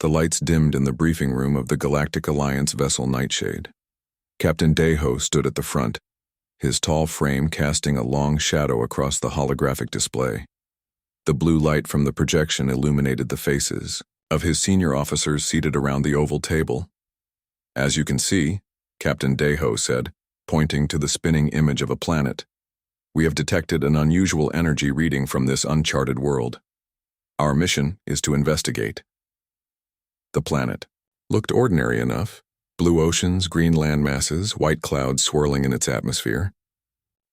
The lights dimmed in the briefing room of the Galactic Alliance vessel Nightshade. Captain Deho stood at the front, his tall frame casting a long shadow across the holographic display. The blue light from the projection illuminated the faces of his senior officers seated around the oval table. "As you can see," Captain Deho said, pointing to the spinning image of a planet, "we have detected an unusual energy reading from this uncharted world. Our mission is to investigate." The planet looked ordinary enough. Blue oceans, green land masses, white clouds swirling in its atmosphere.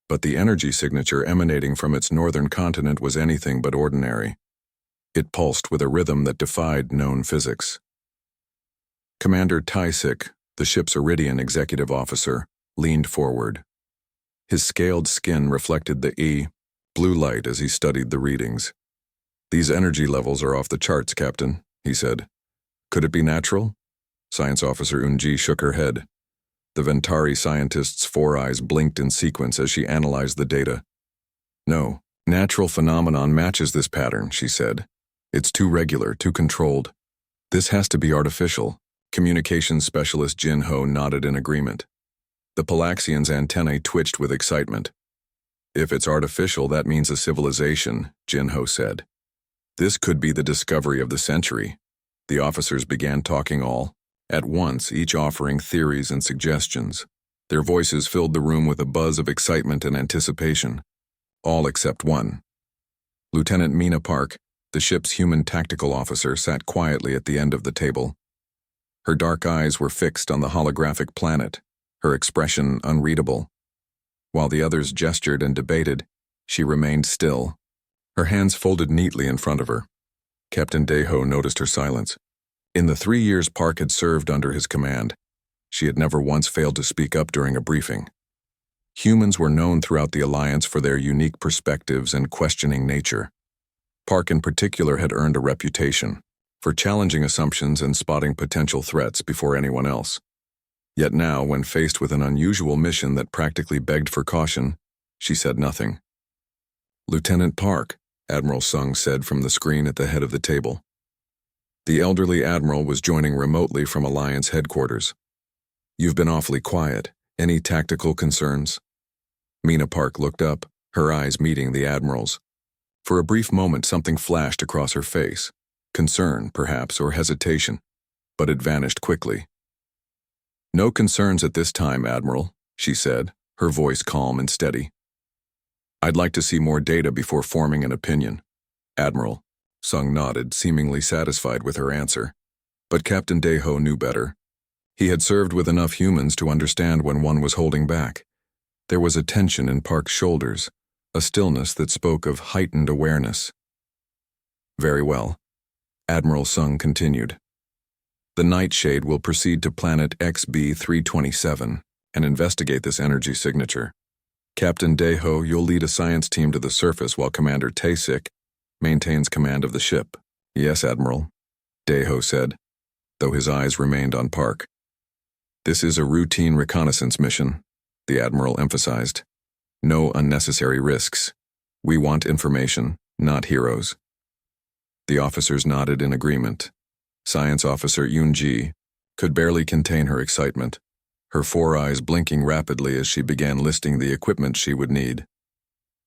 But the energy signature emanating from its northern continent was anything but ordinary. It pulsed with a rhythm that defied known physics. Commander Tysik, the ship's Iridian executive officer, leaned forward. His scaled skin reflected the blue light as he studied the readings. "These energy levels are off the charts, Captain," he said. "Could it be natural?" Science Officer Unji shook her head. The Ventari scientist's four eyes blinked in sequence as she analyzed the data. "No, natural phenomenon matches this pattern," she said. "It's too regular, too controlled. This has to be artificial." Communications specialist Jin Ho nodded in agreement. The Palaxian's antennae twitched with excitement. "If it's artificial, that means a civilization," Jin Ho said. "This could be the discovery of the century." The officers began talking all at once, each offering theories and suggestions. Their voices filled the room with a buzz of excitement and anticipation. All except one. Lieutenant Mina Park, the ship's human tactical officer, sat quietly at the end of the table. Her dark eyes were fixed on the holographic planet, her expression unreadable. While the others gestured and debated, she remained still, her hands folded neatly in front of her. Captain Deho noticed her silence. In the 3 years Park had served under his command, she had never once failed to speak up during a briefing. Humans were known throughout the Alliance for their unique perspectives and questioning nature. Park in particular had earned a reputation for challenging assumptions and spotting potential threats before anyone else. Yet now, when faced with an unusual mission that practically begged for caution, she said nothing. "Lieutenant Park," Admiral Sung said from the screen at the head of the table. The elderly admiral was joining remotely from Alliance headquarters. "You've been awfully quiet. Any tactical concerns?" Mina Park looked up, her eyes meeting the admiral's. For a brief moment something flashed across her face. Concern, perhaps, or hesitation, but it vanished quickly. "No concerns at this time, Admiral," she said, her voice calm and steady. "I'd like to see more data before forming an opinion." "Admiral," Sung nodded, seemingly satisfied with her answer. But Captain Deho knew better. He had served with enough humans to understand when one was holding back. There was a tension in Park's shoulders, a stillness that spoke of heightened awareness. "Very well," Admiral Sung continued. "The Nightshade will proceed to planet XB-327 and investigate this energy signature. Captain Deho, you'll lead a science team to the surface while Commander Tysik maintains command of the ship." "Yes, Admiral," Deho said, though his eyes remained on Park. "This is a routine reconnaissance mission," the Admiral emphasized. "No unnecessary risks. We want information, not heroes." The officers nodded in agreement. Science Officer Yoon-ji could barely contain her excitement, her four eyes blinking rapidly as she began listing the equipment she would need.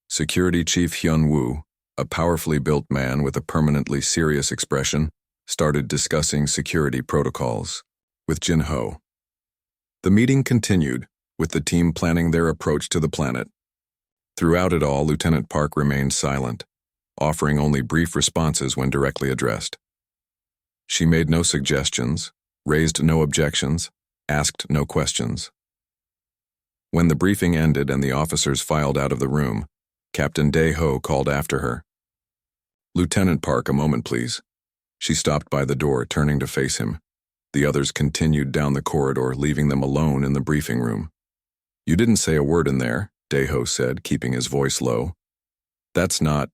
Security Chief Hyun-woo, a powerfully built man with a permanently serious expression, started discussing security protocols with Jin Ho. The meeting continued, with the team planning their approach to the planet. Throughout it all, Lieutenant Park remained silent, offering only brief responses when directly addressed. She made no suggestions, raised no objections, asked no questions. When the briefing ended and the officers filed out of the room, Captain Deho called after her. "Lieutenant Park, a moment, please." She stopped by the door, turning to face him. The others continued down the corridor, leaving them alone in the briefing room. "You didn't say a word in there," Deho said, keeping his voice low. "That's not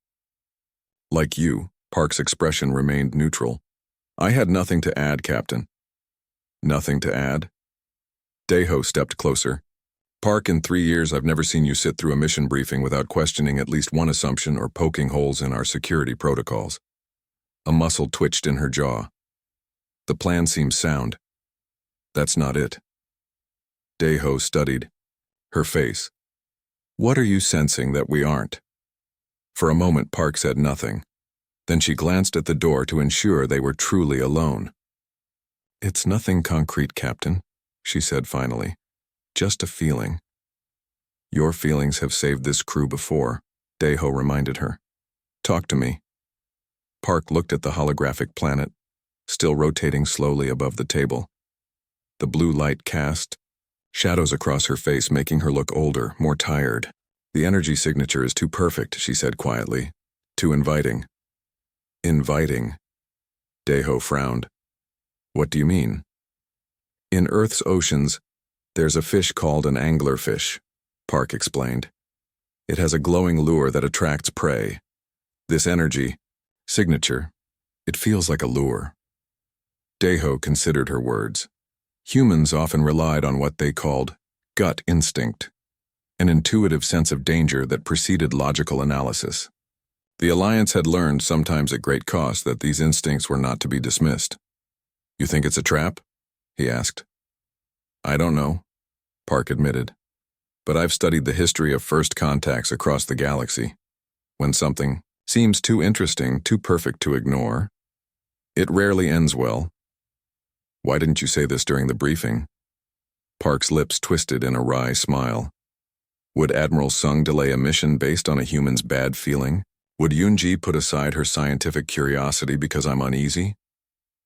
like you." Park's expression remained neutral. "I had nothing to add, Captain." "Nothing to add?" Deho stepped closer. "Park, in 3 years I've never seen you sit through a mission briefing without questioning at least one assumption or poking holes in our security protocols." A muscle twitched in her jaw. The plan seems sound. That's not it. Daeho studied her face. What are you sensing that we aren't? For a moment, Park said nothing. Then she glanced at the door to ensure they were truly alone. It's nothing concrete, Captain, she said finally. Just a feeling. Your feelings have saved this crew before, Daeho reminded her. Talk to me. Park looked at the holographic planet, still rotating slowly above the table. The blue light cast shadows across her face, making her look older, more tired. The energy signature is too perfect, she said quietly. Too inviting. Inviting. Daeho frowned. What do you mean? In Earth's oceans, there's a fish called an anglerfish, Park explained. It has a glowing lure that attracts prey. This energy, signature, it feels like a lure. Daeho considered her words. Humans often relied on what they called gut instinct, an intuitive sense of danger that preceded logical analysis. The Alliance had learned, sometimes at great cost, that these instincts were not to be dismissed. You think it's a trap? He asked. I don't know, Park admitted. But I've studied the history of first contacts across the galaxy. When something seems too interesting, too perfect to ignore, it rarely ends well. Why didn't you say this during the briefing? Park's lips twisted in a wry smile. Would Admiral Sung delay a mission based on a human's bad feeling? Would Yunji put aside her scientific curiosity because I'm uneasy?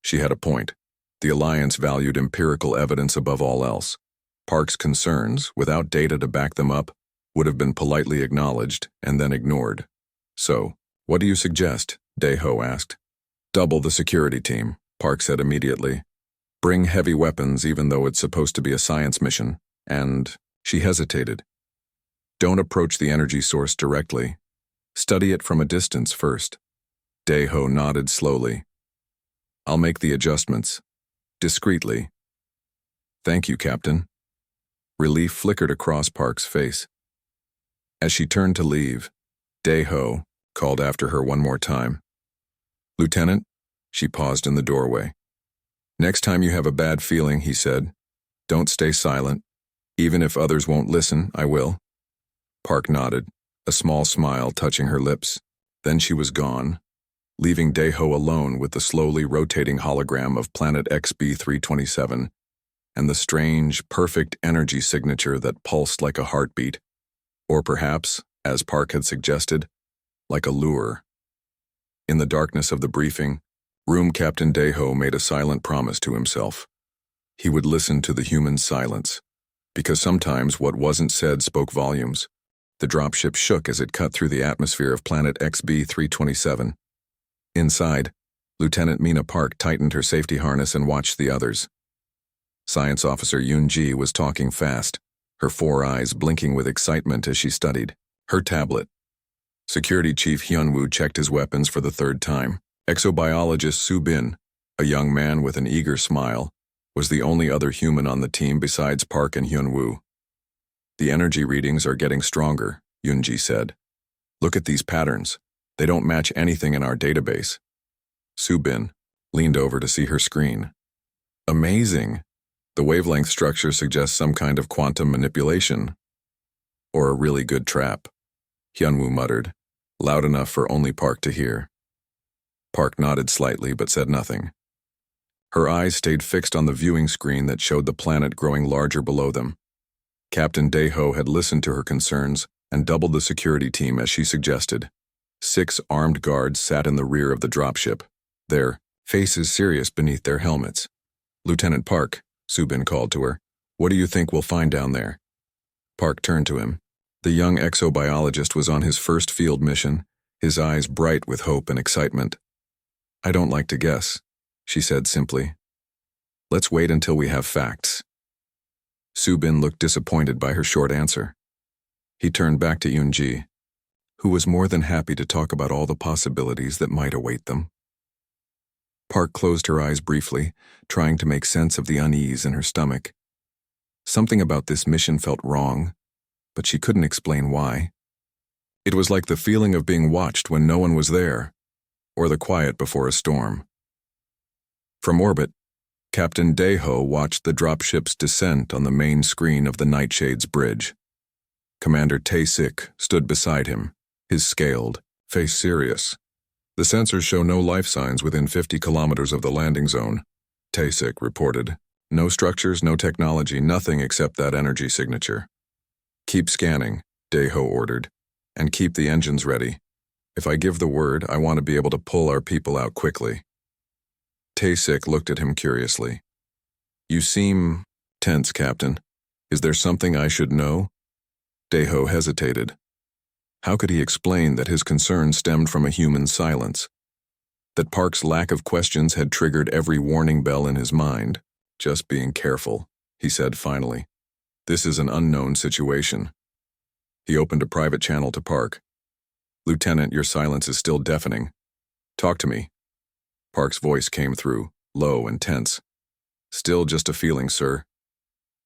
She had a point. The Alliance valued empirical evidence above all else. Park's concerns, without data to back them up, would have been politely acknowledged and then ignored. So, what do you suggest? Daeho asked. Double the security team, Park said immediately. Bring heavy weapons even though it's supposed to be a science mission, and she hesitated. Don't approach the energy source directly. Study it from a distance first. Daeho nodded slowly. I'll make the adjustments. Discreetly. Thank you, Captain. Relief flickered across Park's face. As she turned to leave, Daeho called after her one more time. Lieutenant, she paused in the doorway. Next time you have a bad feeling, he said, don't stay silent. Even if others won't listen, I will. Park nodded, a small smile touching her lips. Then she was gone, leaving Daeho alone with the slowly rotating hologram of planet XB-327 and the strange, perfect energy signature that pulsed like a heartbeat, or perhaps, as Park had suggested, like a lure. In the darkness of the briefing, Room Captain Daeho made a silent promise to himself. He would listen to the human silence, because sometimes what wasn't said spoke volumes. The dropship shook as it cut through the atmosphere of planet XB-327. Inside, Lieutenant Mina Park tightened her safety harness and watched the others. Science Officer Yunji was talking fast, her 4 eyes blinking with excitement as she studied her tablet. Security Chief Hyunwoo checked his weapons for the 3rd time. Exobiologist Su-bin, a young man with an eager smile, was the only other human on the team besides Park and Hyunwoo. The energy readings are getting stronger, Yunji said. Look at these patterns. They don't match anything in our database. Su-bin leaned over to see her screen. Amazing. The wavelength structure suggests some kind of quantum manipulation. Or a really good trap, Hyunwoo muttered, loud enough for only Park to hear. Park nodded slightly but said nothing. Her eyes stayed fixed on the viewing screen that showed the planet growing larger below them. Captain Daeho had listened to her concerns and doubled the security team as she suggested. 6 armed guards sat in the rear of the dropship, their faces serious beneath their helmets. Lieutenant Park, Su-bin called to her, what do you think we'll find down there? Park turned to him. The young exobiologist was on his first field mission, his eyes bright with hope and excitement. I don't like to guess, she said simply. Let's wait until we have facts. Su-bin looked disappointed by her short answer. He turned back to Yunji, who was more than happy to talk about all the possibilities that might await them. Park closed her eyes briefly, trying to make sense of the unease in her stomach. Something about this mission felt wrong, but she couldn't explain why. It was like the feeling of being watched when no one was there, or the quiet before a storm. From orbit, Captain Deho watched the dropship's descent on the main screen of the Nightshade's bridge. Commander Taesik stood beside him, his scaled face serious. "The sensors show no life signs within 50 kilometers of the landing zone," Taesik reported. "No structures, no technology, nothing except that energy signature." "Keep scanning," Deho ordered, "and keep the engines ready. If I give the word, I want to be able to pull our people out quickly." Taesik looked at him curiously. "You seem tense, Captain. Is there something I should know?" Deho hesitated. How could he explain that his concern stemmed from a human silence? That Park's lack of questions had triggered every warning bell in his mind. "Just being careful," he said finally. "This is an unknown situation." He opened a private channel to Park. "Lieutenant, your silence is still deafening. Talk to me." Park's voice came through, low and tense. "Still just a feeling, sir.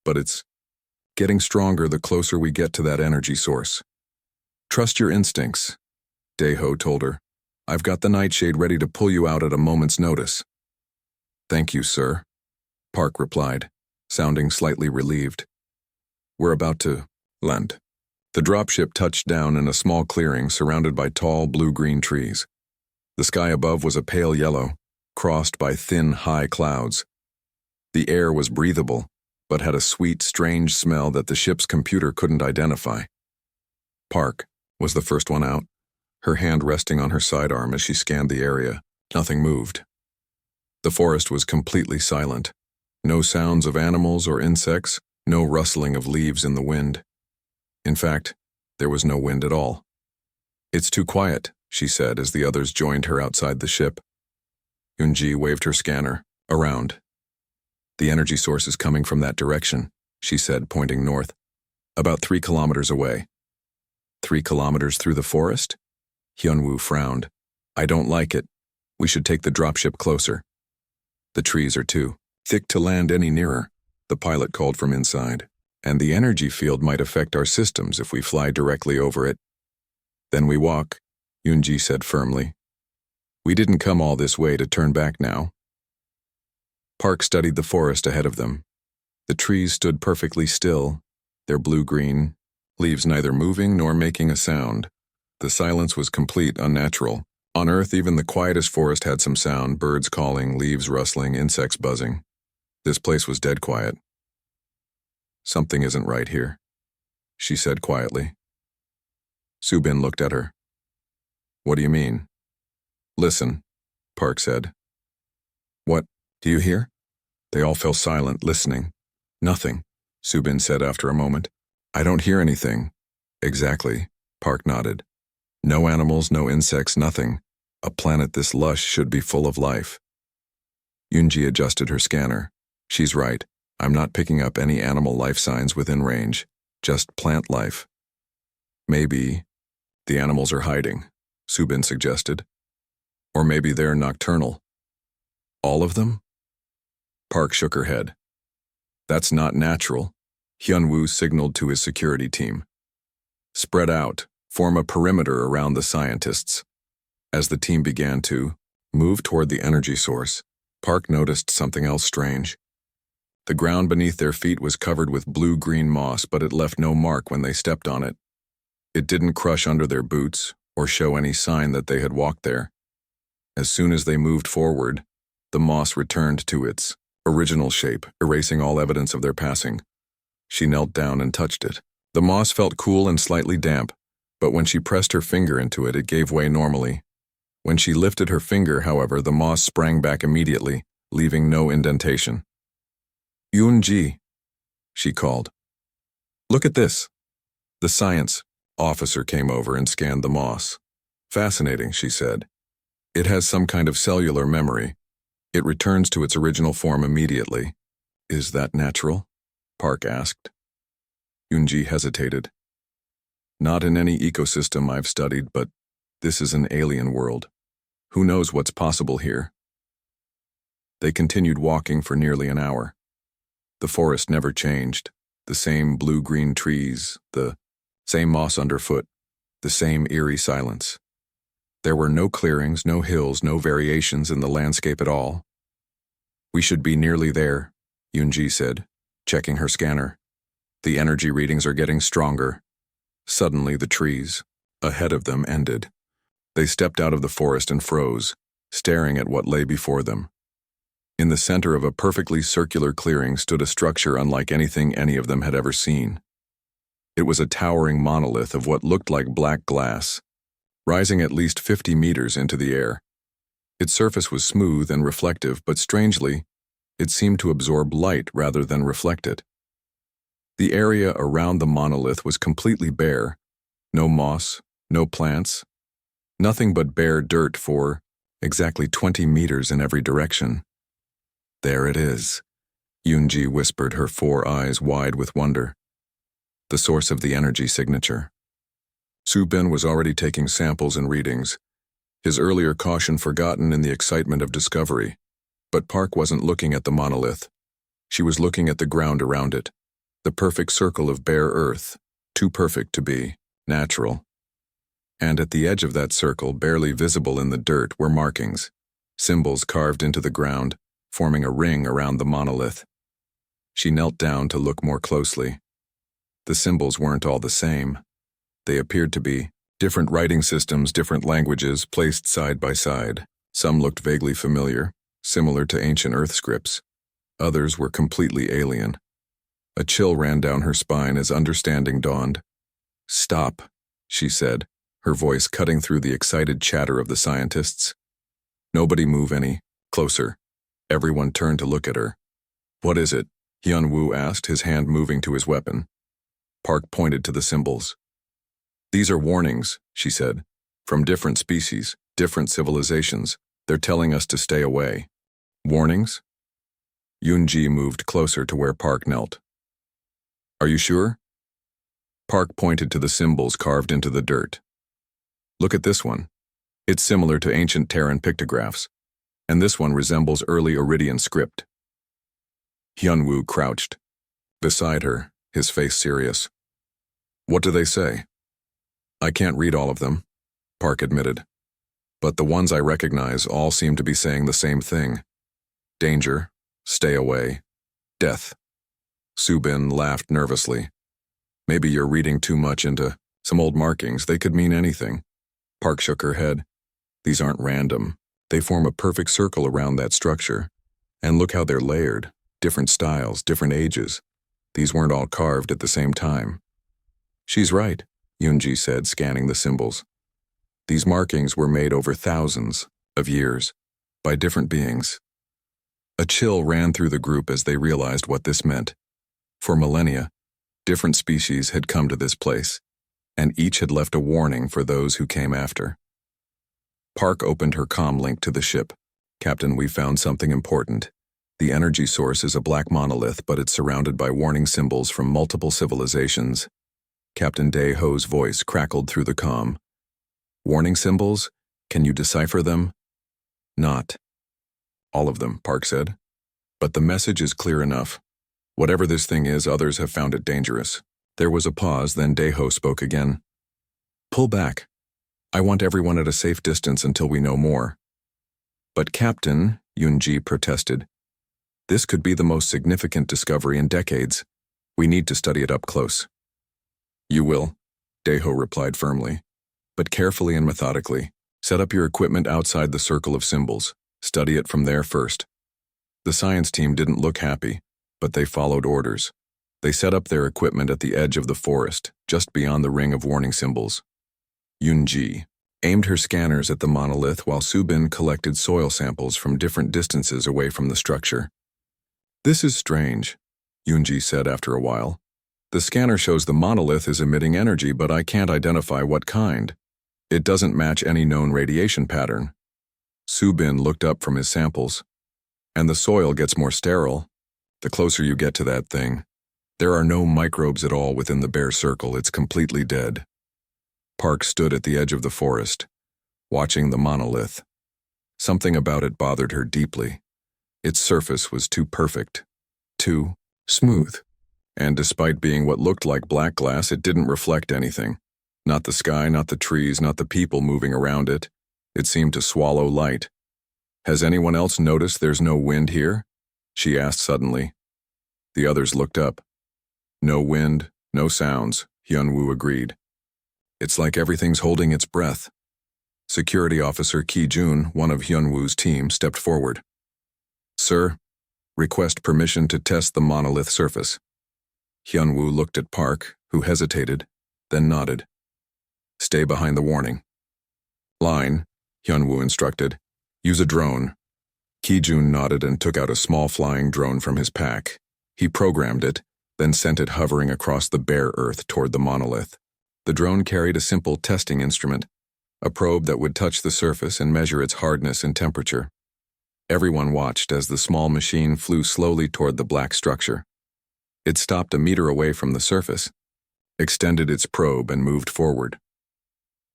But it's getting stronger the closer we get to that energy source." "Trust your instincts," Deho told her. "I've got the Nightshade ready to pull you out at a moment's notice." "Thank you, sir," Park replied, sounding slightly relieved. "We're about to land." The dropship touched down in a small clearing surrounded by tall blue-green trees. The sky above was a pale yellow, crossed by thin, high clouds. The air was breathable, but had a sweet, strange smell that the ship's computer couldn't identify. Park was the first one out, her hand resting on her sidearm as she scanned the area. Nothing moved. The forest was completely silent. No sounds of animals or insects, no rustling of leaves in the wind. In fact, there was no wind at all. "It's too quiet," she said as the others joined her outside the ship. Yunji waved her scanner around. "The energy source is coming from that direction," she said, pointing north. "About 3 kilometers away." 3 kilometers through the forest? Hyunwoo frowned. "I don't like it. We should take the dropship closer." "The trees are too thick to land any nearer," the pilot called from inside. "And the energy field might affect our systems if we fly directly over it." "Then we walk," Yunji said firmly. "We didn't come all this way to turn back now." Park studied the forest ahead of them. The trees stood perfectly still, their blue-green, leaves neither moving nor making a sound. The silence was complete, unnatural. On Earth, even the quietest forest had some sound, birds calling, leaves rustling, insects buzzing. This place was dead quiet. "Something isn't right here," she said quietly. Subin looked at her. "What do you mean?" "Listen," Park said. "What? Do you hear?" They all fell silent, listening. "Nothing," Subin said after a moment. "I don't hear anything." "Exactly," Park nodded. "No animals, no insects, nothing. A planet this lush should be full of life." Yunji adjusted her scanner. "She's right. I'm not picking up any animal life signs within range. Just plant life." "Maybe the animals are hiding," Subin suggested. "Or maybe they're nocturnal." "All of them?" Park shook her head. "That's not natural." Hyunwoo signaled to his security team. "Spread out, form a perimeter around the scientists." As the team began to move toward the energy source, Park noticed something else strange. The ground beneath their feet was covered with blue-green moss, but it left no mark when they stepped on it. It didn't crush under their boots or show any sign that they had walked there. As soon as they moved forward, the moss returned to its original shape, erasing all evidence of their passing. She knelt down and touched it. The moss felt cool and slightly damp, but when she pressed her finger into it, it gave way normally. When she lifted her finger, however, the moss sprang back immediately, leaving no indentation. "Yoon-ji," she called. "Look at this." The science officer came over and scanned the moss. "Fascinating," she said. "It has some kind of cellular memory. It returns to its original form immediately." "Is that natural?" Park asked. Yoon-ji hesitated. "Not in any ecosystem I've studied, but this is an alien world. Who knows what's possible here?" They continued walking for nearly an hour. The forest never changed. The same blue-green trees, the same moss underfoot, the same eerie silence. There were no clearings, no hills, no variations in the landscape at all. We should be nearly there, Yunji said, checking her scanner. The energy readings are getting stronger. Suddenly, the trees ahead of them ended. They stepped out of the forest and froze, staring at what lay before them. In the center of a perfectly circular clearing stood a structure unlike anything any of them had ever seen. It was a towering monolith of what looked like black glass, rising at least 50 meters into the air. Its surface was smooth and reflective, but strangely, it seemed to absorb light rather than reflect it. The area around the monolith was completely bare. No moss, no plants, nothing but bare dirt for exactly 20 meters in every direction. There it is, Yunji whispered, her 4 eyes wide with wonder. The source of the energy signature. Su-bin was already taking samples and readings, his earlier caution forgotten in the excitement of discovery. But Park wasn't looking at the monolith. She was looking at the ground around it, the perfect circle of bare earth, too perfect to be natural. And at the edge of that circle, barely visible in the dirt, were markings, symbols carved into the ground, forming a ring around the monolith. She knelt down to look more closely. The symbols weren't all the same. They appeared to be different writing systems, different languages, placed side by side. Some looked vaguely familiar, similar to ancient Earth scripts. Others were completely alien. A chill ran down her spine as understanding dawned. "Stop," she said, her voice cutting through the excited chatter of the scientists. "Nobody move any closer." Everyone turned to look at her. "What is it?" Hyun-woo asked, his hand moving to his weapon. Park pointed to the symbols. "These are warnings," she said, "from different species, different civilizations. They're telling us to stay away." "Warnings?" Yoon-ji moved closer to where Park knelt. "Are you sure?" Park pointed to the symbols carved into the dirt. "Look at this one. It's similar to ancient Terran pictographs, and this one resembles early Iridian script." Hyun-woo crouched beside her, his face serious. "What do they say?" "I can't read all of them," Park admitted. "But the ones I recognize all seem to be saying the same thing. Danger, stay away, death." Su-bin laughed nervously. "Maybe you're reading too much into some old markings. They could mean anything." Park shook her head. "These aren't random. They form a perfect circle around that structure. And look how they're layered. Different styles, different ages. These weren't all carved at the same time." "She's right," Yoon-ji said, scanning the symbols. "These markings were made over thousands of years by different beings." A chill ran through the group as they realized what this meant. For millennia, different species had come to this place, and each had left a warning for those who came after. Park opened her comm link to the ship. "Captain, we found something important. The energy source is a black monolith, but it's surrounded by warning symbols from multiple civilizations." Captain Dae-ho's voice crackled through the comm. "Warning symbols? Can you decipher them?" "Not all of them," Park said. "But the message is clear enough. Whatever this thing is, others have found it dangerous." There was a pause, then Dae-ho spoke again. "Pull back. I want everyone at a safe distance until we know more." "But Captain," Yoon-ji protested, "this could be the most significant discovery in decades. We need to study it up close." "You will," Dae-ho replied firmly. "But carefully and methodically. Set up your equipment outside the circle of symbols. Study it from there first." The science team didn't look happy, but they followed orders. They set up their equipment at the edge of the forest, just beyond the ring of warning symbols. Yoon-ji aimed her scanners at the monolith while Su-bin collected soil samples from different distances away from the structure. "This is strange," Yoon-ji said after a while. "The scanner shows the monolith is emitting energy, but I can't identify what kind. It doesn't match any known radiation pattern." Su-bin looked up from his samples. "And the soil gets more sterile. The closer you get to that thing. There are no microbes at all within the bare circle. It's completely dead." Park stood at the edge of the forest, watching the monolith. Something about it bothered her deeply. Its surface was too perfect, too smooth. And despite being what looked like black glass, it didn't reflect anything. Not the sky, not the trees, not the people moving around it. It seemed to swallow light. "Has anyone else noticed there's no wind here?" she asked suddenly. The others looked up. No wind, no sounds, Hyunwoo agreed. It's like everything's holding its breath. Security Officer Ki-jun, one of Hyunwoo's team, stepped forward. Sir, request permission to test the monolith surface. Hyunwoo looked at Park, who hesitated, then nodded. Stay behind the warning. Line, Hyunwoo instructed. Use a drone. Ki-jun nodded and took out a small flying drone from his pack. He programmed it, then sent it hovering across the bare earth toward the monolith. The drone carried a simple testing instrument, a probe that would touch the surface and measure its hardness and temperature. Everyone watched as the small machine flew slowly toward the black structure. It stopped a meter away from the surface, extended its probe, and moved forward.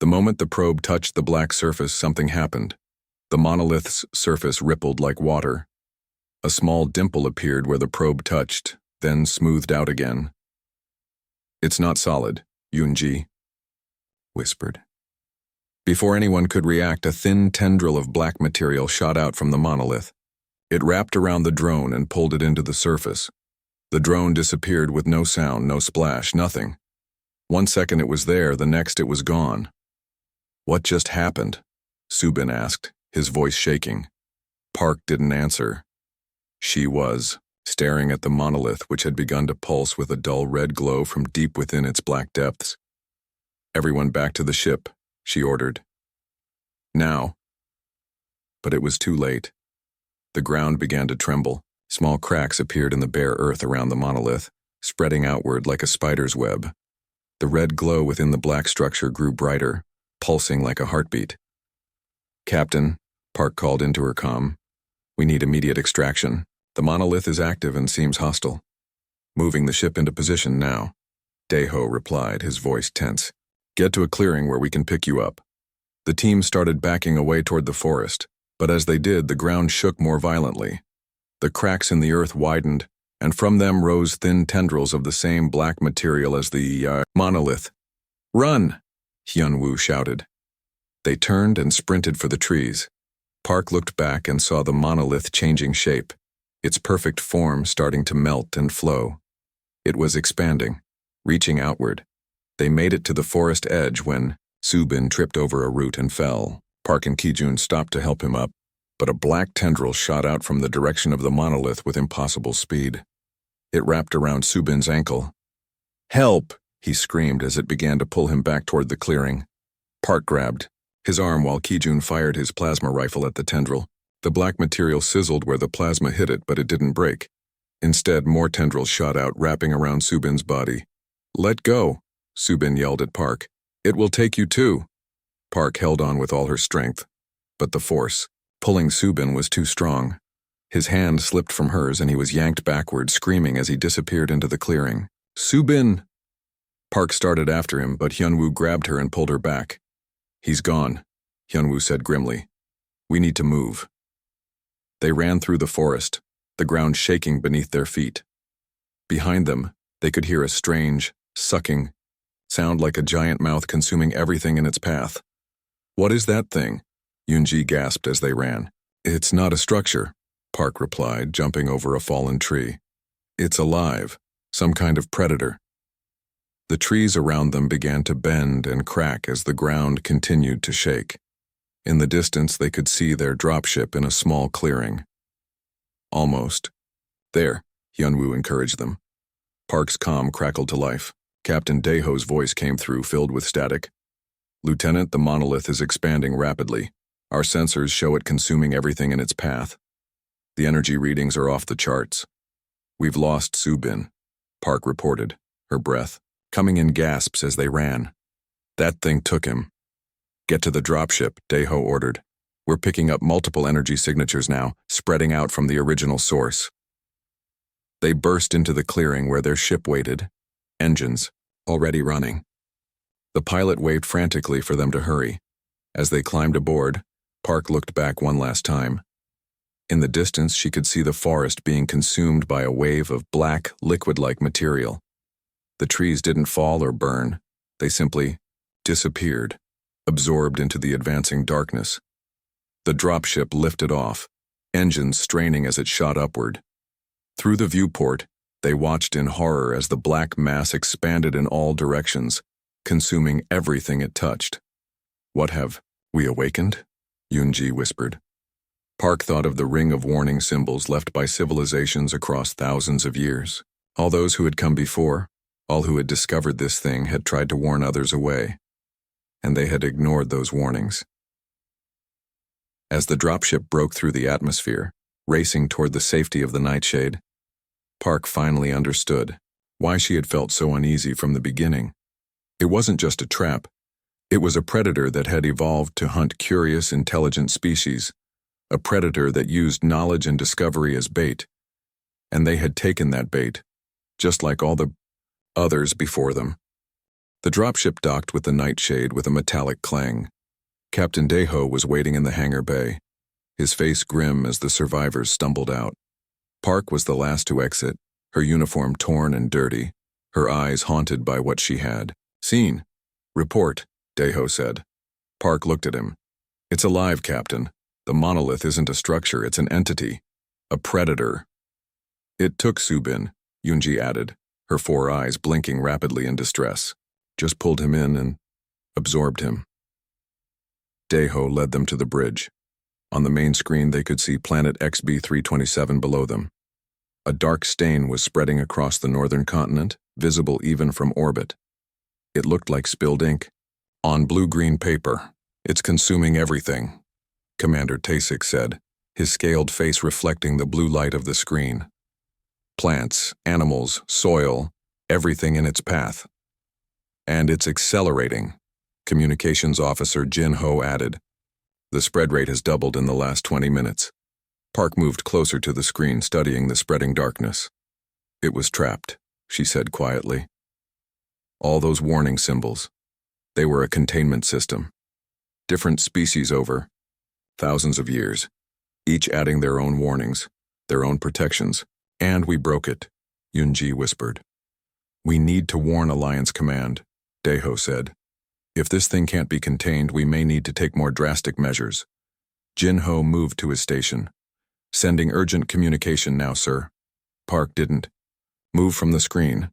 The moment the probe touched the black surface, something happened. The monolith's surface rippled like water. A small dimple appeared where the probe touched, then smoothed out again. It's not solid, Yoonji whispered. Before anyone could react, a thin tendril of black material shot out from the monolith. It wrapped around the drone and pulled it into the surface. The drone disappeared with no sound, no splash, nothing. 1 second it was there, the next it was gone. What just happened? Subin asked, his voice shaking. Park didn't answer. She was, staring at the monolith, which had begun to pulse with a dull red glow from deep within its black depths. Everyone back to the ship, she ordered. Now. But it was too late. The ground began to tremble. Small cracks appeared in the bare earth around the monolith, spreading outward like a spider's web. The red glow within the black structure grew brighter, pulsing like a heartbeat. Captain, Park called into her comm. We need immediate extraction. The monolith is active and seems hostile. Moving the ship into position now. Daeho replied, his voice tense. Get to a clearing where we can pick you up. The team started backing away toward the forest, but as they did, the ground shook more violently. The cracks in the earth widened, and from them rose thin tendrils of the same black material as the monolith. Run! Hyunwoo shouted. They turned and sprinted for the trees. Park looked back and saw the monolith changing shape, its perfect form starting to melt and flow. It was expanding, reaching outward. They made it to the forest edge when Subin tripped over a root and fell. Park and Ki-jun stopped to help him up, but a black tendril shot out from the direction of the monolith with impossible speed. It wrapped around Subin's ankle. Help! He screamed as it began to pull him back toward the clearing. Park grabbed his arm while Ki-jun fired his plasma rifle at the tendril. The black material sizzled where the plasma hit it, but it didn't break. Instead, more tendrils shot out, wrapping around Subin's body. Let go, Subin yelled at Park. It will take you too. Park held on with all her strength, but the force pulling Subin was too strong. His hand slipped from hers and he was yanked backward, screaming as he disappeared into the clearing. Subin! Park started after him, but Hyunwoo grabbed her and pulled her back. He's gone, Hyunwoo said grimly. We need to move. They ran through the forest, the ground shaking beneath their feet. Behind them, they could hear a strange, sucking sound like a giant mouth consuming everything in its path. What is that thing? Yoonji gasped as they ran. It's not a structure, Park replied, jumping over a fallen tree. It's alive, some kind of predator. The trees around them began to bend and crack as the ground continued to shake. In the distance, they could see their dropship in a small clearing. Almost. There, Hyunwoo encouraged them. Park's comm crackled to life. Captain Daeho's voice came through, filled with static. Lieutenant, the monolith is expanding rapidly. Our sensors show it consuming everything in its path. The energy readings are off the charts. We've lost Subin, Park reported, her breath coming in gasps as they ran. That thing took him. Get to the dropship, Daeho ordered. We're picking up multiple energy signatures now, spreading out from the original source. They burst into the clearing where their ship waited, engines already running. The pilot waved frantically for them to hurry. As they climbed aboard, Park looked back one last time. In the distance, she could see the forest being consumed by a wave of black, liquid-like material. The trees didn't fall or burn. They simply disappeared, absorbed into the advancing darkness. The dropship lifted off, engines straining as it shot upward. Through the viewport, they watched in horror as the black mass expanded in all directions, consuming everything it touched. "What have we awakened?" Yunji whispered. Park thought of the ring of warning symbols left by civilizations across thousands of years. All those who had come before, all who had discovered this thing, had tried to warn others away, and they had ignored those warnings. As the dropship broke through the atmosphere, racing toward the safety of the Nightshade, Park finally understood why she had felt so uneasy from the beginning. It wasn't just a trap. It was a predator that had evolved to hunt curious, intelligent species, a predator that used knowledge and discovery as bait. And they had taken that bait, just like all the others before them. The dropship docked with the Nightshade with a metallic clang. Captain Deho was waiting in the hangar bay, his face grim as the survivors stumbled out. Park was the last to exit, her uniform torn and dirty, her eyes haunted by what she had seen. "Report," Deho said. Park looked at him. "It's alive, Captain. The monolith isn't a structure, it's an entity. A predator." "It took Subin," Yunji added, her 4 eyes blinking rapidly in distress. "Just pulled him in and absorbed him." Deho led them to the bridge. On the main screen they could see planet XB327 below them. A dark stain was spreading across the northern continent, visible even from orbit. It looked like spilled ink. "On blue-green paper. It's consuming everything," Commander Tasik said, his scaled face reflecting the blue light of the screen. "Plants, animals, soil, everything in its path. And it's accelerating," Communications Officer Jin Ho added. "The spread rate has doubled in the last 20 minutes. Park moved closer to the screen, studying the spreading darkness. "It was trapped," she said quietly. "All those warning symbols. They were a containment system. Different species over thousands of years, each adding their own warnings, their own protections. And we broke it," Yunji whispered. "We need to warn Alliance Command," Deho said. "If this thing can't be contained, we may need to take more drastic measures." Jin Ho moved to his station. "Sending urgent communication now, sir." Park didn't move from the screen.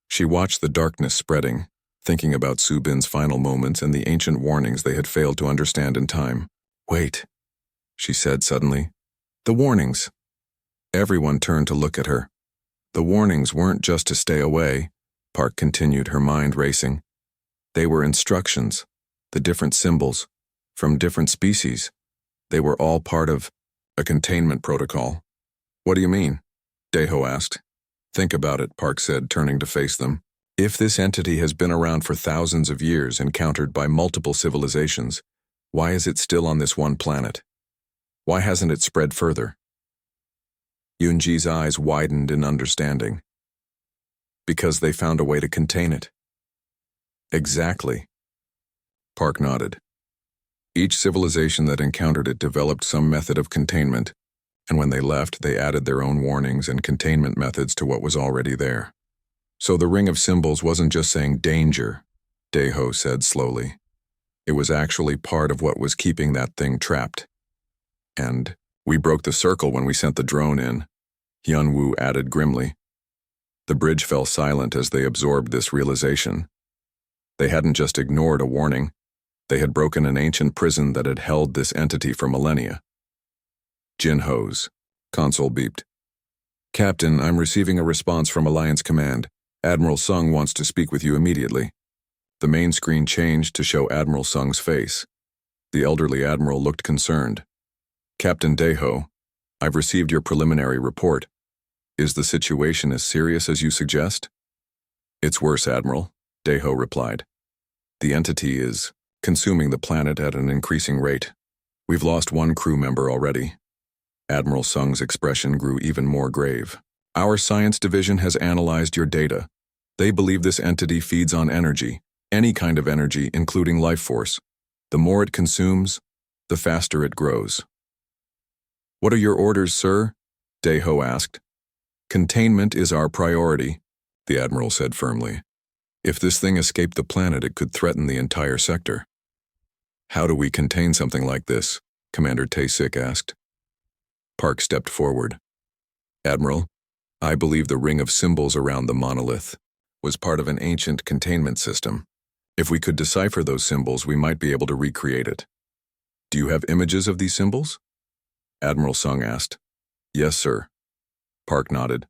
She watched the darkness spreading, thinking about Subin's final moments and the ancient warnings they had failed to understand in time. "Wait," she said suddenly. "The warnings." Everyone turned to look at her. "The warnings weren't just to stay away," Park continued, her mind racing. "They were instructions, the different symbols, from different species. They were all part of a containment protocol." "What do you mean?" Deho asked. "Think about it," Park said, turning to face them. "If this entity has been around for thousands of years, encountered by multiple civilizations, why is it still on this one planet? Why hasn't it spread further?" Yunji's eyes widened in understanding. "Because they found a way to contain it." "Exactly." Park nodded. Each civilization that encountered it developed some method of containment, and when they left, they added their own warnings and containment methods to what was already there. "So the ring of symbols wasn't just saying danger," Deho said slowly. "It was actually part of what was keeping that thing trapped. And we broke the circle when we sent the drone in," Hyunwoo added grimly. The bridge fell silent as they absorbed this realization. They hadn't just ignored a warning. They had broken an ancient prison that had held this entity for millennia. Jin Ho's console beeped. "Captain, I'm receiving a response from Alliance Command. Admiral Sung wants to speak with you immediately." The main screen changed to show Admiral Sung's face. The elderly admiral looked concerned. "Captain Deho, I've received your preliminary report. Is the situation as serious as you suggest?" "It's worse, Admiral," Deho replied. "The entity is consuming the planet at an increasing rate. We've lost one crew member already." Admiral Sung's expression grew even more grave. "Our science division has analyzed your data. They believe this entity feeds on energy, any kind of energy, including life force. The more it consumes, the faster it grows." "What are your orders, sir?" Deho asked. "Containment is our priority," the Admiral said firmly. "If this thing escaped the planet, it could threaten the entire sector." "How do we contain something like this?" Commander Tasik asked. Park stepped forward. Admiral, I believe the ring of symbols around the monolith was part of an ancient containment system. If we could decipher those symbols, we might be able to recreate it. Do you have images of these symbols? Admiral Sung asked. Yes, sir. Park nodded.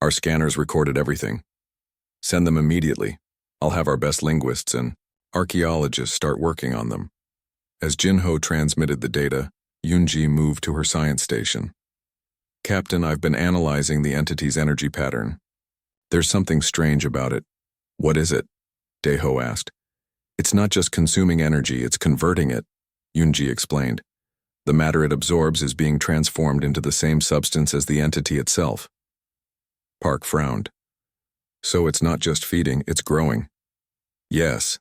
Our scanners recorded everything. Send them immediately. I'll have our best linguists and archaeologists start working on them. As Jinho transmitted the data, Yunji moved to her science station. Captain, I've been analyzing the entity's energy pattern. There's something strange about it. What is it? Daeho asked. It's not just consuming energy, it's converting it, Yunji explained. The matter it absorbs is being transformed into the same substance as the entity itself. Park frowned. So it's not just feeding, it's growing. Yes.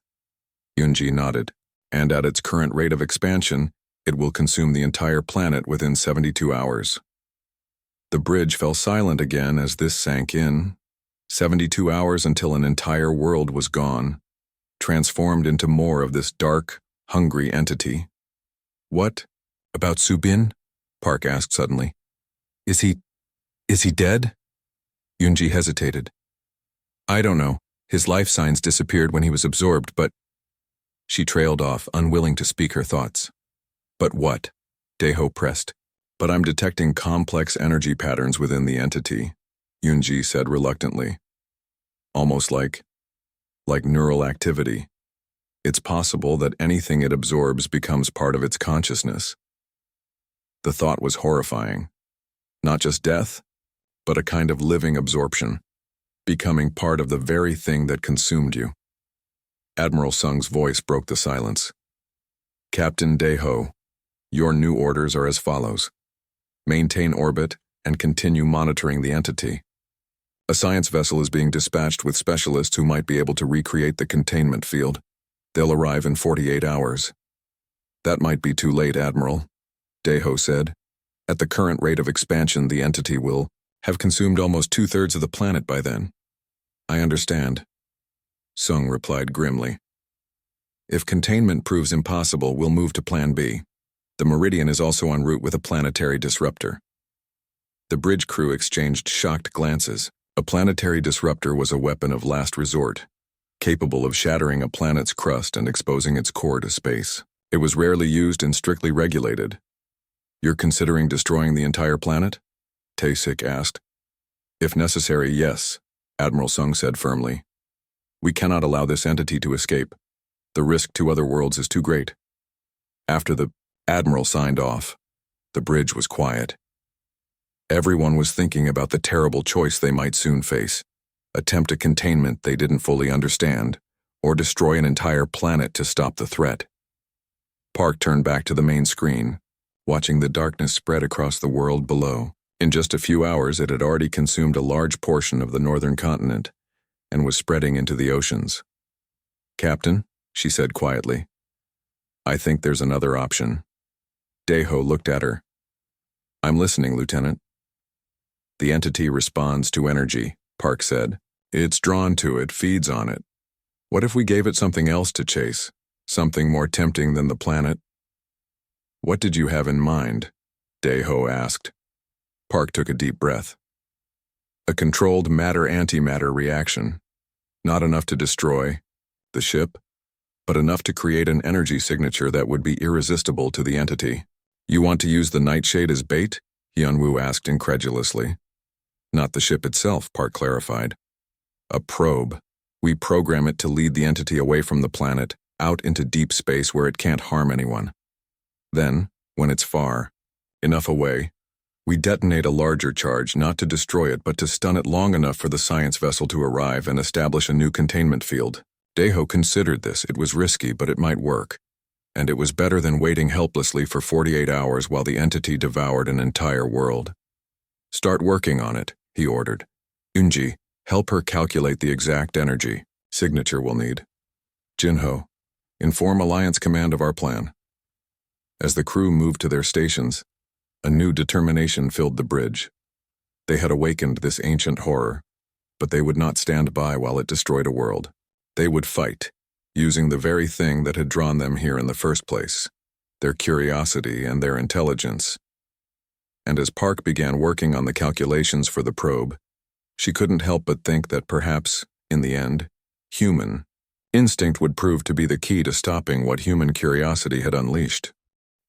Yunji nodded. And at its current rate of expansion, it will consume the entire planet within 72 hours. The bridge fell silent again as this sank in. 72 hours until an entire world was gone, transformed into more of this dark, hungry entity. What? About Subin? Park asked suddenly. Is he dead? Yunji hesitated. I don't know. His life signs disappeared when he was absorbed, but... She trailed off, unwilling to speak her thoughts. But what? Daeho pressed. But I'm detecting complex energy patterns within the entity, Yunji said reluctantly. Almost like neural activity. It's possible that anything it absorbs becomes part of its consciousness. The thought was horrifying. Not just death, but a kind of living absorption, becoming part of the very thing that consumed you. Admiral Sung's voice broke the silence. Captain Daeho, your new orders are as follows. Maintain orbit and continue monitoring the entity. A science vessel is being dispatched with specialists who might be able to recreate the containment field. They'll arrive in 48 hours. That might be too late, Admiral, Daeho said. At the current rate of expansion, the entity will have consumed almost 2/3 of the planet by then. I understand, Sung replied grimly. If containment proves impossible, we'll move to Plan B. The Meridian is also en route with a planetary disruptor. The bridge crew exchanged shocked glances. A planetary disruptor was a weapon of last resort, capable of shattering a planet's crust and exposing its core to space. It was rarely used and strictly regulated. You're considering destroying the entire planet? Tae-sik asked. If necessary, yes, Admiral Sung said firmly. We cannot allow this entity to escape. The risk to other worlds is too great. After the Admiral signed off, the bridge was quiet. Everyone was thinking about the terrible choice they might soon face. Attempt a containment they didn't fully understand, or destroy an entire planet to stop the threat. Park turned back to the main screen, watching the darkness spread across the world below. In just a few hours, it had already consumed a large portion of the northern continent and was spreading into the oceans. Captain, she said quietly, I think there's another option. Daeho looked at her. I'm listening, Lieutenant. The entity responds to energy, Park said. It's drawn to it, feeds on it. What if we gave it something else to chase? Something more tempting than the planet? What did you have in mind? Daeho asked. Park took a deep breath. A controlled matter-antimatter reaction. Not enough to destroy the ship, but enough to create an energy signature that would be irresistible to the entity. You want to use the Nightshade as bait? Hyunwoo asked incredulously. Not the ship itself, Park clarified. A probe. We program it to lead the entity away from the planet, out into deep space where it can't harm anyone. Then, when it's far enough away, we detonate a larger charge, not to destroy it, but to stun it long enough for the science vessel to arrive and establish a new containment field. Daeho considered this. It was risky, but it might work. And it was better than waiting helplessly for 48 hours while the entity devoured an entire world. Start working on it, he ordered. Yunji, help her calculate the exact energy signature we'll need. Jinho, inform Alliance Command of our plan. As the crew moved to their stations, a new determination filled the bridge. They had awakened this ancient horror, but they would not stand by while it destroyed a world. They would fight, using the very thing that had drawn them here in the first place, their curiosity and their intelligence. and as Park began working on the calculations for the probe, she couldn't help but think that perhaps, in the end, human instinct would prove to be the key to stopping what human curiosity had unleashed.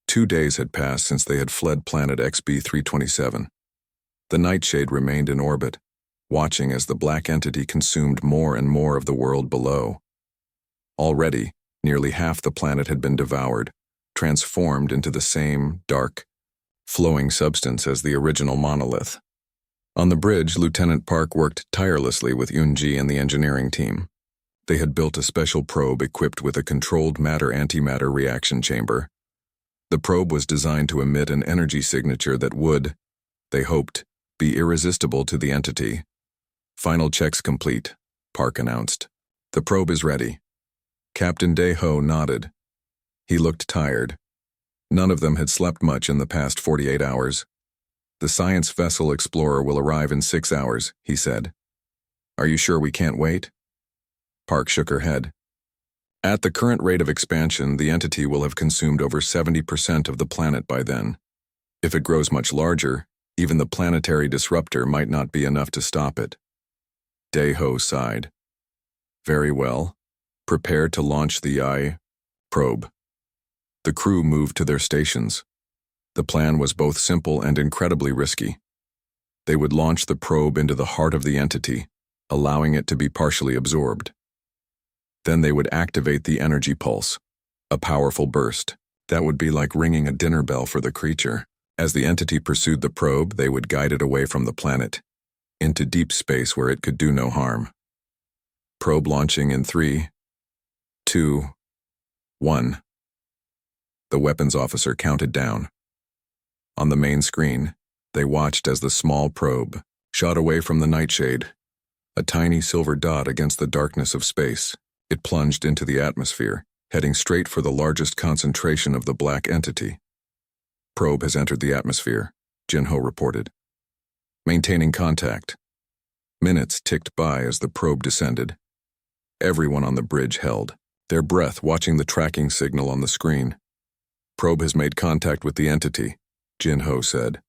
2 days had passed since they had fled planet XB-327. The Nightshade remained in orbit, watching as the black entity consumed more and more of the world below. Already, nearly half the planet had been devoured, transformed into the same dark, flowing substance as the original monolith. On the bridge, Lieutenant Park worked tirelessly with Yunji and the engineering team. They had built a special probe equipped with a controlled matter-antimatter reaction chamber. The probe was designed to emit an energy signature that would, they hoped, be irresistible to the entity. "Final checks complete," Park announced. "The probe is ready." Captain Daeho nodded. He looked tired. None of them had slept much in the past 48 hours. "The science vessel Explorer will arrive in 6 hours," he said. "Are you sure we can't wait?" Park shook her head. "At the current rate of expansion, the entity will have consumed over 70% of the planet by then. If it grows much larger, even the planetary disruptor might not be enough to stop it." Daeho sighed. "Very well. Prepare to launch the HFY probe." The crew moved to their stations. The plan was both simple and incredibly risky. They would launch the probe into the heart of the entity, allowing it to be partially absorbed. Then they would activate the energy pulse, a powerful burst that would be like ringing a dinner bell for the creature. As the entity pursued the probe, they would guide it away from the planet, into deep space where it could do no harm. Probe launching in 3, 2, 1. The weapons officer counted down. On the main screen, they watched as the small probe shot away from the Nightshade, a tiny silver dot against the darkness of space. It plunged into the atmosphere, heading straight for the largest concentration of the black entity. "Probe has entered the atmosphere," Jinho reported. "Maintaining contact." Minutes ticked by as the probe descended. Everyone on the bridge held their breath, watching the tracking signal on the screen. "Probe has made contact with the entity," Jinho said.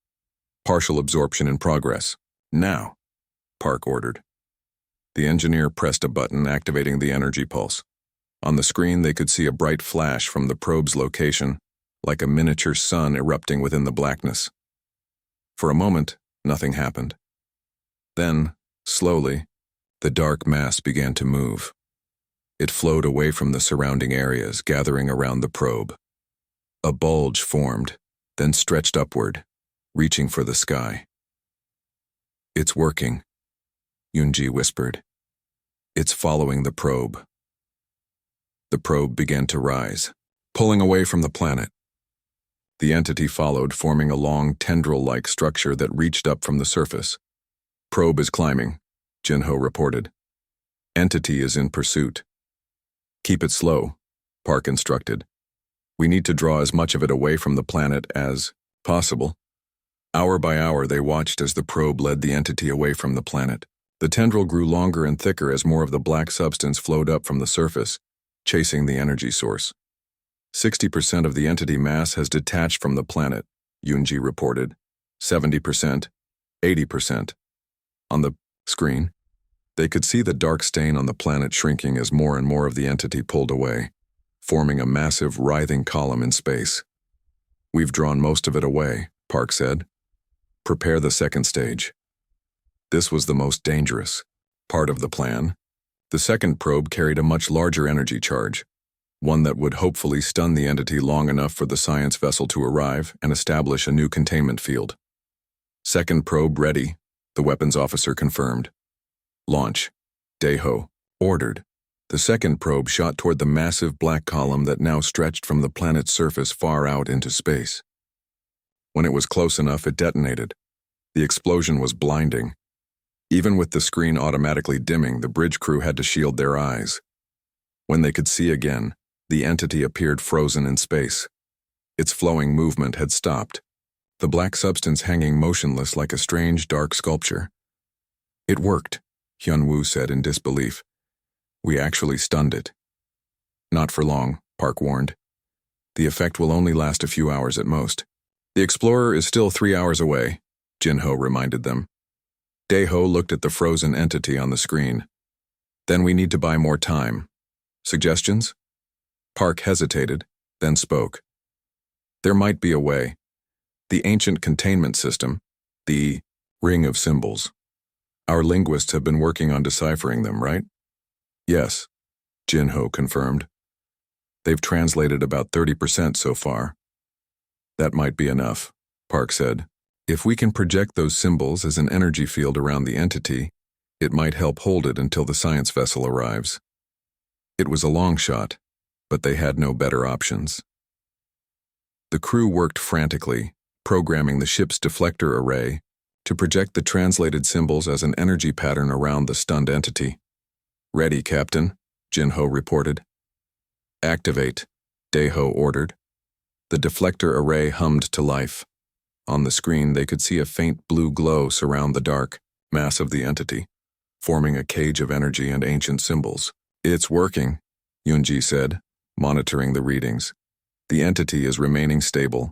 "Partial absorption in progress. Now," Park ordered. The engineer pressed a button activating the energy pulse. On the screen, they could see a bright flash from the probe's location, like a miniature sun erupting within the blackness. For a moment, nothing happened. Then, slowly, the dark mass began to move. It flowed away from the surrounding areas, gathering around the probe. A bulge formed, then stretched upward, reaching for the sky. "It's working," Yunji whispered. "It's following the probe." The probe began to rise, pulling away from the planet. The entity followed, forming a long tendril-like structure that reached up from the surface. "Probe is climbing," Jinho reported. "Entity is in pursuit." "Keep it slow," Park instructed. "We need to draw as much of it away from the planet as possible." Hour by hour, they watched as the probe led the entity away from the planet. The tendril grew longer and thicker as more of the black substance flowed up from the surface, chasing the energy source. 60% of the entity mass has detached from the planet, Yunji reported. 70%, 80%. On the screen, they could see the dark stain on the planet shrinking as more and more of the entity pulled away, forming a massive, writhing column in space. "We've drawn most of it away," Park said. "Prepare the second stage." This was the most dangerous part of the plan. The second probe carried a much larger energy charge, one that would hopefully stun the entity long enough for the science vessel to arrive and establish a new containment field. "Second probe ready," the weapons officer confirmed. "Launch," Daeho ordered. The second probe shot toward the massive black column that now stretched from the planet's surface far out into space. When it was close enough, it detonated. The explosion was blinding. Even with the screen automatically dimming, the bridge crew had to shield their eyes. When they could see again, the entity appeared frozen in space. Its flowing movement had stopped, the black substance hanging motionless like a strange dark sculpture. "It worked," Hyunwoo said in disbelief. "We actually stunned it." "Not for long," Park warned. "The effect will only last a few hours at most. The explorer is still 3 hours away, Jinho reminded them. Daeho looked at the frozen entity on the screen. Then we need to buy more time. Suggestions? Park hesitated, then spoke. There might be a way. The ancient containment system, the ring of symbols. Our linguists have been working on deciphering them, right? Yes, Jinho confirmed. They've translated about 30% so far. That might be enough, Park said. If we can project those symbols as an energy field around the entity, it might help hold it until the science vessel arrives. It was a long shot, but they had no better options. The crew worked frantically, programming the ship's deflector array to project the translated symbols as an energy pattern around the stunned entity. Ready, Captain, Jinho reported. Activate, Daeho ordered. The deflector array hummed to life. On the screen, they could see a faint blue glow surround the dark mass of the entity, forming a cage of energy and ancient symbols. It's working, Yunji said, monitoring the readings. The entity is remaining stable.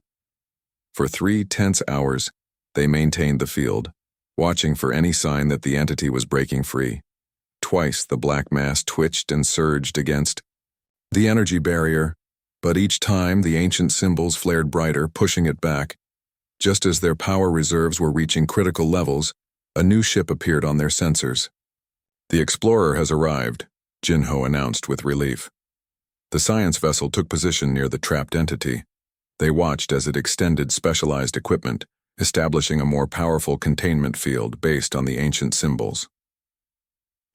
For 3 tense hours, they maintained the field, watching for any sign that the entity was breaking free. Twice the black mass twitched and surged against the energy barrier, but each time the ancient symbols flared brighter, pushing it back. Just as their power reserves were reaching critical levels, a new ship appeared on their sensors. The explorer has arrived, Jinho announced with relief. The science vessel took position near the trapped entity. They watched as it extended specialized equipment, establishing a more powerful containment field based on the ancient symbols.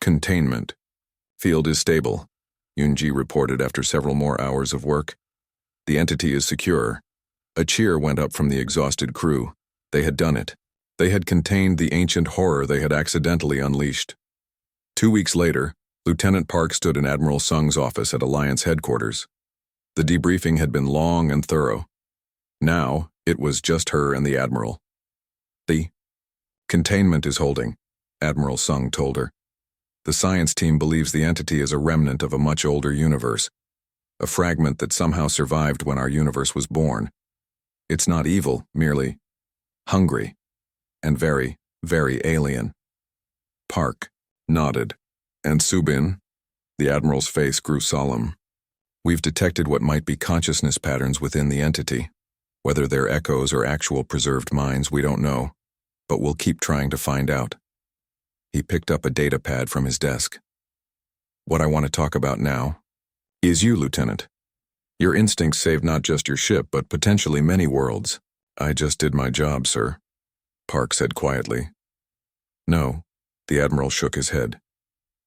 Containment. Field is stable, Yunji reported after several more hours of work. The entity is secure. A cheer went up from the exhausted crew. They had done it. They had contained the ancient horror they had accidentally unleashed. 2 weeks later, Lieutenant Park stood in Admiral Sung's office at Alliance headquarters. The debriefing had been long and thorough. Now, it was just her and the Admiral. The containment is holding, Admiral Sung told her. The science team believes the entity is a remnant of a much older universe, a fragment that somehow survived when our universe was born. It's not evil, merely hungry, and very, very alien. Park nodded. And Subin? The Admiral's face grew solemn. We've detected what might be consciousness patterns within the entity. Whether they're echoes or actual preserved minds, we don't know, but we'll keep trying to find out. He picked up a data pad from his desk. What I want to talk about now is you, Lieutenant. Your instincts saved not just your ship, but potentially many worlds. I just did my job, sir, Park said quietly. No, the Admiral shook his head.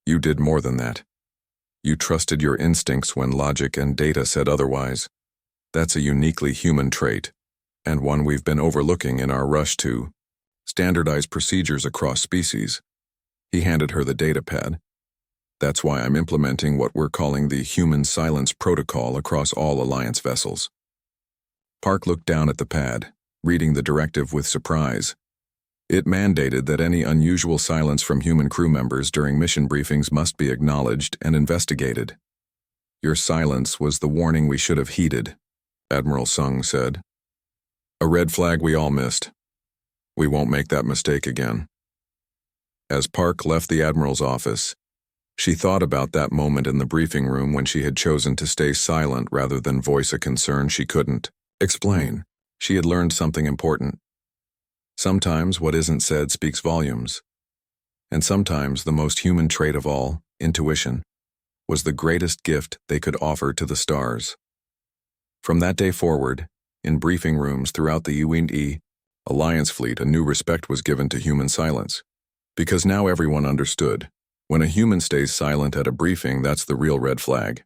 You did more than that. You trusted your instincts when logic and data said otherwise. That's a uniquely human trait, and one we've been overlooking in our rush to standardize procedures across species. He handed her the data pad. That's why I'm implementing what we're calling the Human Silence Protocol across all Alliance vessels. Park looked down at the pad, reading the directive with surprise. It mandated that any unusual silence from human crew members during mission briefings must be acknowledged and investigated. Your silence was the warning we should have heeded, Admiral Sung said. A red flag we all missed. We won't make that mistake again. As Park left the Admiral's office, she thought about that moment in the briefing room when she had chosen to stay silent rather than voice a concern she couldn't explain. She had learned something important. Sometimes what isn't said speaks volumes. And sometimes the most human trait of all, intuition, was the greatest gift they could offer to the stars. From that day forward, in briefing rooms throughout the UNE Alliance fleet, a new respect was given to human silence. Because now everyone understood. When a human stays silent at a briefing, that's the real red flag.